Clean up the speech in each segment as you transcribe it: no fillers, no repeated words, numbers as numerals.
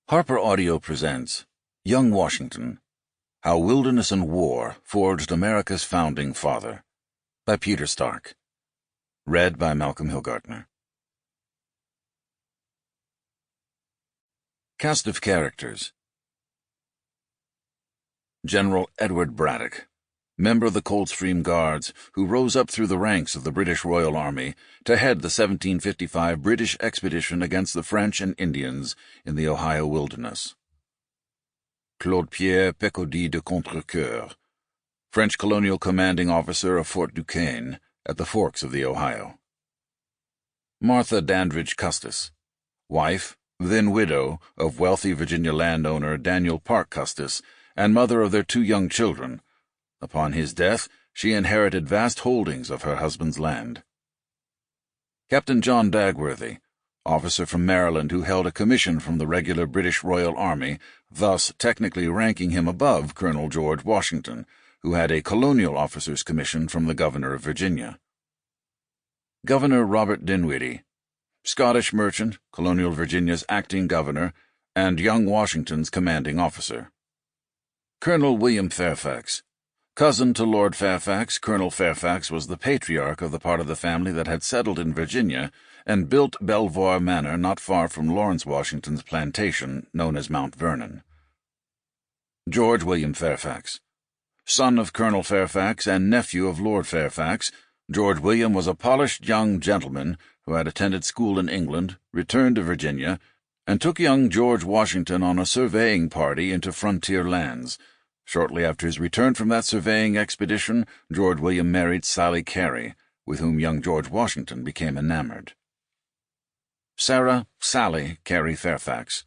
Harper Audio presents Young Washington, How Wilderness and War Forged America's Founding Father, by Peter Stark. Read by Malcolm Hillgartner. Cast of Characters. General Edward Braddock, member of the Coldstream Guards, who rose up through the ranks of the British Royal Army to head the 1755 British expedition against the French and Indians in the Ohio wilderness. Claude-Pierre Pecaudy de Contrecoeur, French colonial commanding officer of Fort Duquesne at the forks of the Ohio. Martha Dandridge Custis, wife, then widow, of wealthy Virginia landowner Daniel Parke Custis, and mother of their two young children. Upon his death, she inherited vast holdings of her husband's land. Captain John Dagworthy, officer from Maryland who held a commission from the regular British Royal Army, thus technically ranking him above Colonel George Washington, who had a colonial officer's commission from the governor of Virginia. Governor Robert Dinwiddie, Scottish merchant, colonial Virginia's acting governor, and young Washington's commanding officer. Colonel William Fairfax, cousin to Lord Fairfax. Colonel Fairfax was the patriarch of the part of the family that had settled in Virginia and built Belvoir Manor not far from Lawrence Washington's plantation, known as Mount Vernon. George William Fairfax, son of Colonel Fairfax and nephew of Lord Fairfax, George William was a polished young gentleman who had attended school in England, returned to Virginia, and took young George Washington on a surveying party into frontier lands. Shortly after his return from that surveying expedition, George William married Sally Carey, with whom young George Washington became enamored. Sarah Sally Carey Fairfax,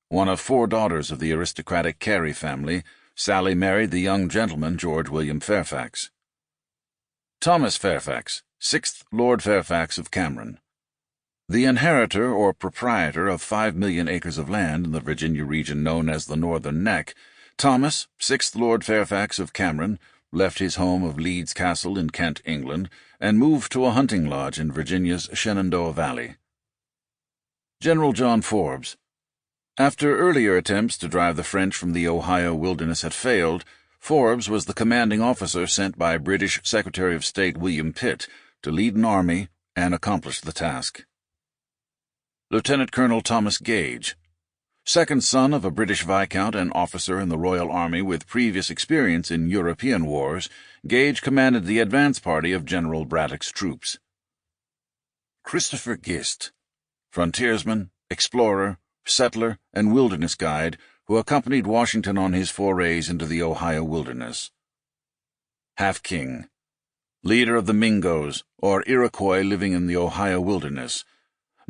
one of 4 daughters of the aristocratic Carey family, Sally married the young gentleman George William Fairfax. Thomas Fairfax, 6th Lord Fairfax of Cameron. The inheritor or proprietor of 5 million acres of land in the Virginia region known as the Northern Neck, Thomas, 6th Lord Fairfax of Cameron, left his home of Leeds Castle in Kent, England, and moved to a hunting lodge in Virginia's Shenandoah Valley. General John Forbes. After earlier attempts to drive the French from the Ohio wilderness had failed, Forbes was the commanding officer sent by British Secretary of State William Pitt to lead an army and accomplish the task. Lieutenant Colonel Thomas Gage, second son of a British Viscount and officer in the Royal Army with previous experience in European wars, Gage commanded the advance party of General Braddock's troops. Christopher Gist, frontiersman, explorer, settler, and wilderness guide who accompanied Washington on his forays into the Ohio wilderness. Half-King, leader of the Mingos, or Iroquois living in the Ohio wilderness,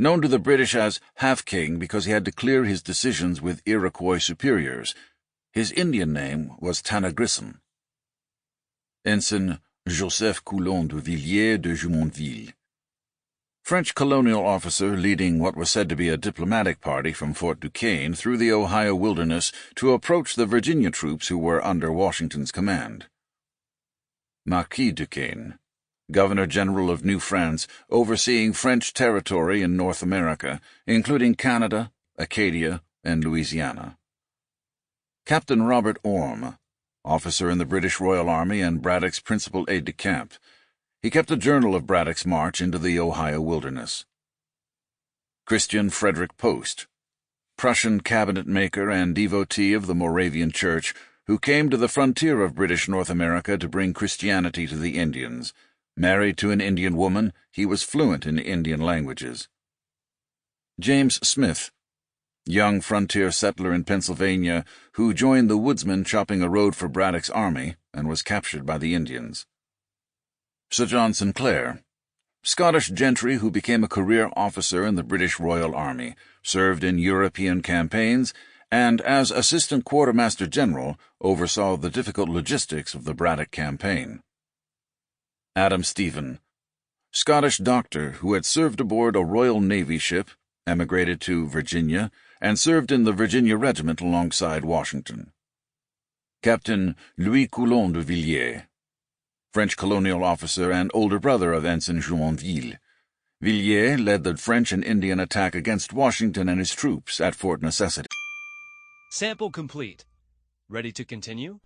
known to the British as Half-King because he had to clear his decisions with Iroquois superiors. His Indian name was Tanagrisson. Ensign Joseph Coulon de Villiers de Jumonville, French colonial officer leading what was said to be a diplomatic party from Fort Duquesne through the Ohio wilderness to approach the Virginia troops who were under Washington's command. Marquis Duquesne, Governor-General of New France, overseeing French territory in North America, including Canada, Acadia, and Louisiana. Captain Robert Orme, officer in the British Royal Army and Braddock's principal aide-de-camp. He kept a journal of Braddock's march into the Ohio wilderness. Christian Frederick Post, Prussian cabinet-maker and devotee of the Moravian Church, who came to the frontier of British North America to bring Christianity to the Indians. Married to an Indian woman, he was fluent in Indian languages. James Smith, young frontier settler in Pennsylvania who joined the woodsmen chopping a road for Braddock's army and was captured by the Indians. Sir John Sinclair, Scottish gentry who became a career officer in the British Royal Army, served in European campaigns, and as Assistant Quartermaster General oversaw the difficult logistics of the Braddock campaign. Adam Stephen, Scottish doctor who had served aboard a Royal Navy ship, emigrated to Virginia, and served in the Virginia Regiment alongside Washington. Captain Louis Coulon de Villiers, French colonial officer and older brother of Ensign Jumonville. Villiers led the French and Indian attack against Washington and his troops at Fort Necessity. Sample complete. Ready to continue?